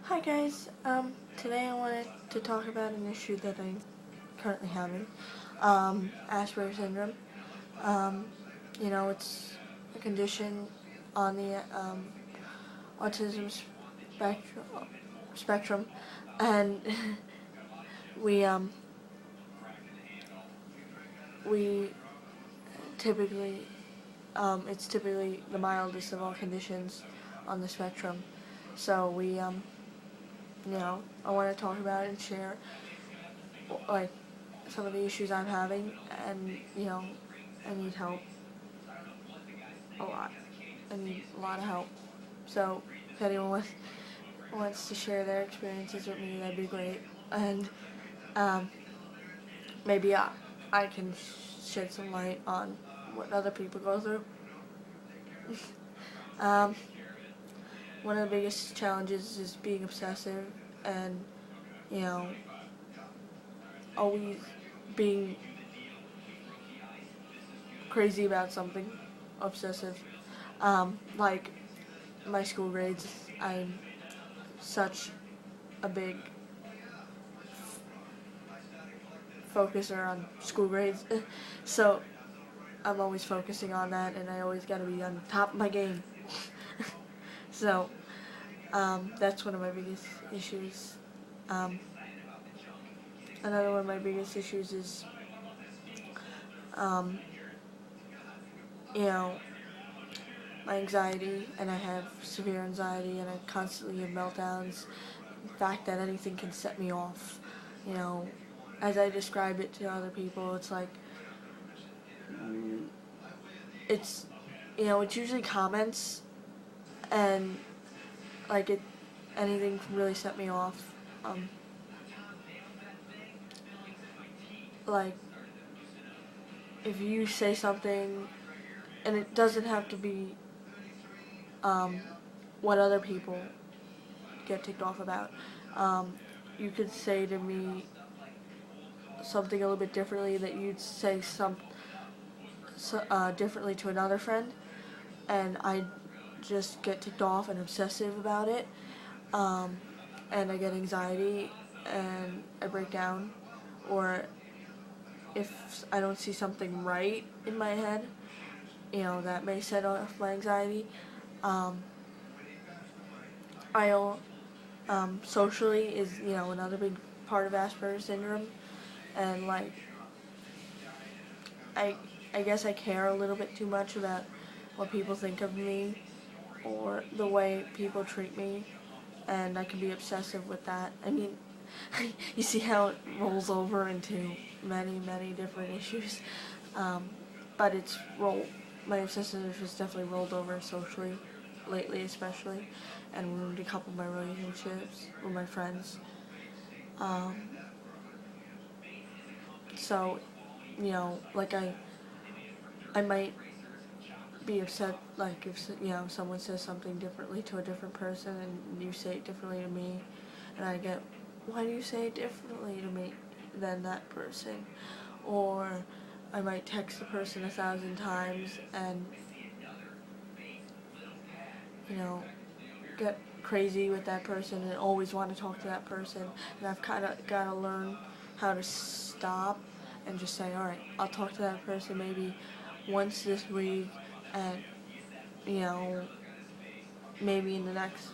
Hi guys, today I wanted to talk about an issue that I'm currently having, Aspergers Syndrome. Um, it's a condition on the autism spectrum, and we we typically it's typically the mildest of all conditions on the spectrum. So I want to talk about it and share like some of the issues I'm having, and I need help a lot. I need a lot of help. So if anyone wants to share their experiences with me, that'd be great. And maybe I can shed some light on what other people go through. um, One of the biggest challenges is being obsessive and, you know, always being crazy about something, obsessive. Like my school grades, I'm such a big focuser on school grades, so I'm always focusing on that, and I always gotta be on top of my game. So that's one of my biggest issues. Another one of my biggest issues is, um, you know, my anxiety, and I have severe anxiety, and I constantly have meltdowns. The fact that anything can set me off, you know, as I describe it to other people, it's like, it's, it's usually comments, and like anything can really set me off. Like, if you say something, and it doesn't have to be what other people get ticked off about. You could say to me something a little bit differently that you'd say differently to another friend, and I just get ticked off and obsessive about it, and I get anxiety and I break down, or if I don't see something right in my head, that may set off my anxiety. Socially is, another big part of Asperger's Syndrome, and like, I guess I care a little bit too much about what people think of me or the way people treat me, and I can be obsessive with that. I mean, you see how it rolls over into many, many different issues, but my obsessiveness has definitely rolled over socially, lately especially, and ruined a couple of my relationships with my friends. So, like I might be upset, like if someone says something differently to a different person and you say it differently to me, and I get, why do you say it differently to me than that person? Or I might text the person 1,000 times and get crazy with that person and always want to talk to that person, and I've kind of got to learn how to stop and just say, alright, I'll talk to that person maybe once this week, and maybe in the next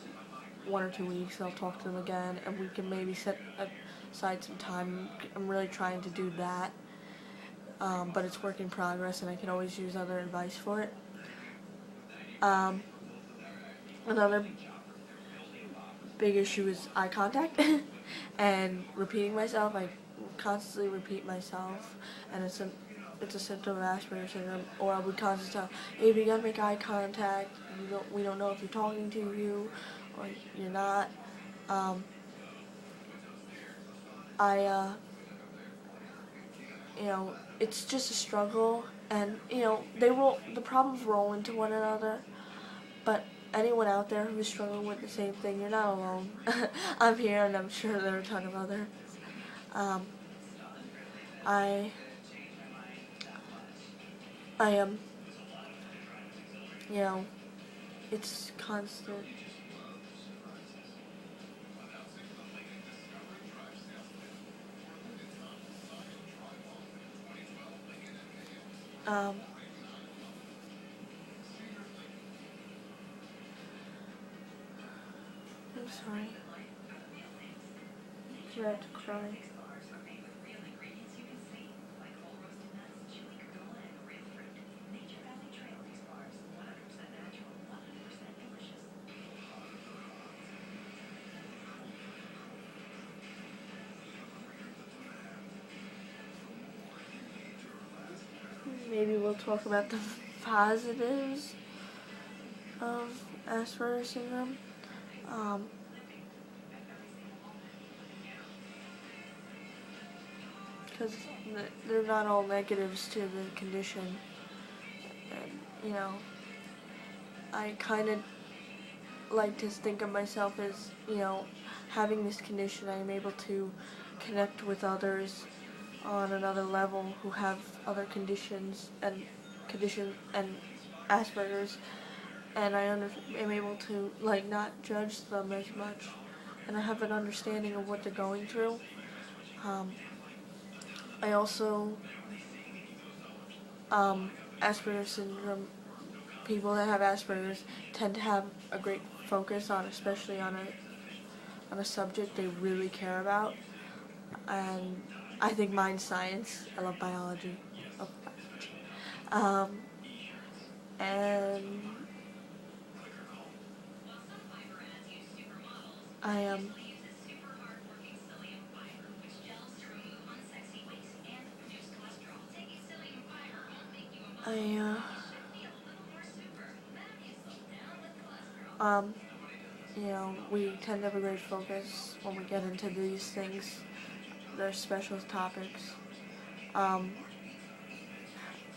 1 or 2 weeks I'll talk to them again, and we can maybe set aside some time. I'm really trying to do that, but it's work in progress, and I can always use other advice for it. Another big issue is eye contact and repeating myself. I constantly repeat myself, and it's a symptom of Asperger's Syndrome. Or I would constantly tell, hey, we gotta make eye contact. We don't know if you're talking to you or you're not. It's just a struggle, and the problems roll into one another. But anyone out there who's struggling with the same thing, you're not alone. I'm here, and I'm sure there are a ton of others. I am, it's constant. I'm sorry. I'm about to cry. Maybe we'll talk about the positives of Aspergers Syndrome. Because they're not all negatives to the condition. And, I kind of like to think of myself as, having this condition, I am able to connect with others on another level who have other conditions and Asperger's, and I am able to not judge them as much, and I have an understanding of what they're going through. I also Asperger's syndrome. People that have Asperger's tend to have a great focus on, especially on a subject they really care about, and I think mine's science. I love biology. And I am. We tend to have a great focus when we get into these things. They're special topics.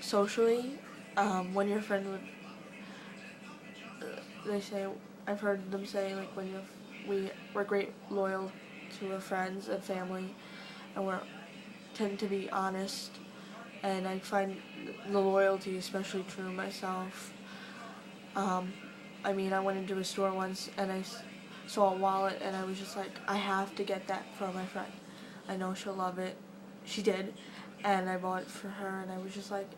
Socially, when your friend would, they say, I've heard them say, we're great loyal to our friends and family, and tend to be honest, and I find the loyalty especially true myself. I went into a store once and I saw a wallet and I was just like, I have to get that for my friend. I know she'll love it. She did, and I bought it for her, and I was just like,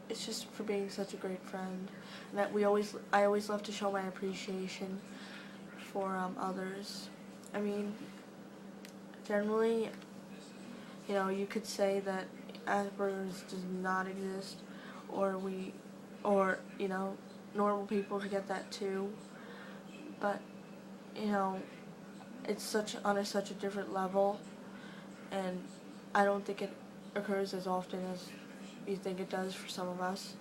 it's just for being such a great friend. And that I always love to show my appreciation for others. Generally, you could say that Asperger's does not exist, or normal people could get that too, but, it's on such a different level, and I don't think it occurs as often as you think it does for some of us.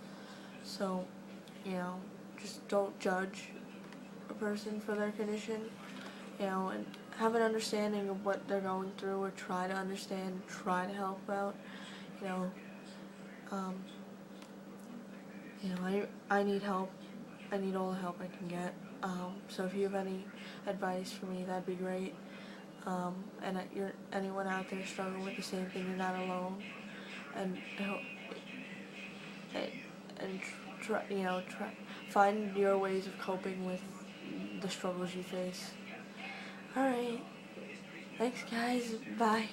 So, just don't judge a person for their condition, and have an understanding of what they're going through, or try to understand, try to help out. I need help. I need all the help I can get. So if you have any advice for me, that'd be great. And you're anyone out there struggling with the same thing, you're not alone. And find your ways of coping with the struggles you face. Alright. Thanks, guys. Bye.